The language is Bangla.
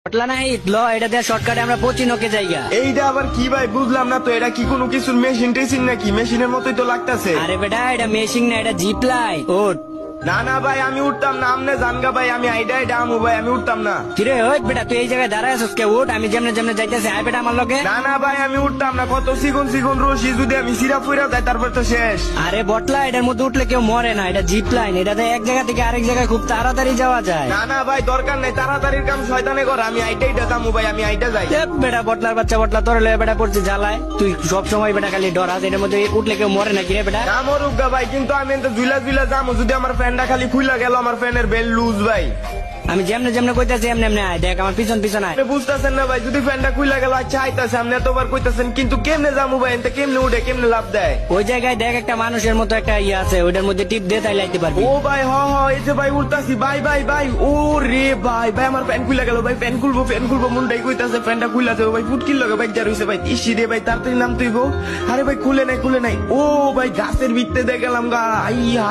পটলা নাই ল এটা দিয়ে শর্টকাটে আমরা পচিনকে জায়গা। এইটা আবার কি ভাই বুঝলাম না তো, এটা কি কোনো কিছুর মেশিন টেশিন নাকি? মেশিনের মতোই তো লাগতাছে। আরে বেটা এটা মেশিন না, এটা জিপ লাইন। ওঠ। না না ভাই আমি উঠতাম না, আমনে জানগা ভাই, আমি আইডাই ডামু ভাই, আমি উঠতাম না। কিরে ওই বেটা তুই এই জায়গায় দাঁড়ায় আছিস কে? ওঠ, আমি যেমনে যেমনে যাইতেছি আয় বেটা আমার লগে। না না ভাই আমি উঠতাম না, কত চিকন চিকন রশি, যদি আমি সিরা ফুইরা যাই তারপর তো শেষ। আরে বটলা এটার মধ্যে উঠলে কেউ মরে না, এটা জিপ লাইন, এটাতে এক জায়গা থেকে আরেক জায়গায় খুব তাড়াতাড়ি যাওয়া যায়। না না ভাই দরকার নাই, তাড়াতাড়ির কাম শয়তানে কর, আমি আইটাই ডামু ভাই, আমি আইটা যাই। এ বেটা বটলার বাচ্চা, বটলা তোর লয়ে বেটা পড়ছে জ্বালায়। তুই সব সময় বেটা খালি ডরাস, এটার মধ্যে উঠলে কেউ মরে না কিরে বেটা? না মরুক গা ভাই, কিন্তু আমি তো ঝুলা ঝুলা যাবো, যদি আমার ফ্যানটা খালি খুইলা গেল, আমার ফ্যানের বেল লুজ ভাই। আমি যেমনে যেমনে কইতাছি এমনি এমনি আয়, দেখ আমার পিছন পিছন আয়। আপনি বুঝতেছেন না ভাই, যদি ফ্যানটা খুইলা গেল, আচ্ছা আইতাছে, আপনি এতবার কইতাছেন, কিন্তু কেমনে যাবো ভাই? এতে কেমনে উঠে, কেমনে লাভ দেয়? ওই জায়গায় দেখ একটা মানুষের মতো একটা ইয়ে আছে, ওইটার মধ্যে টিপ দিয়ে তাই লাইতে পারবি। ও ভাই হ হ, এই যে ভাই উঠতাছি, ভাই ভাই ভাই, ও রে ভাই ভাই, আমার ফ্যান খুইলা গেল ভাই, ফ্যান খুলবো মনটাই কইতাছে ফ্যানটা খুইলা যাবো ভাই, ফুটকির লগে ভাই যা রইছে ভাই, ইসি রে ভাই তাড়াতাড়ি নাম তুইব। আরে ভাই খুলে নাই, ও ভাই গাছের ভিতরে দিয়ে গেলাম গা, আইয়া।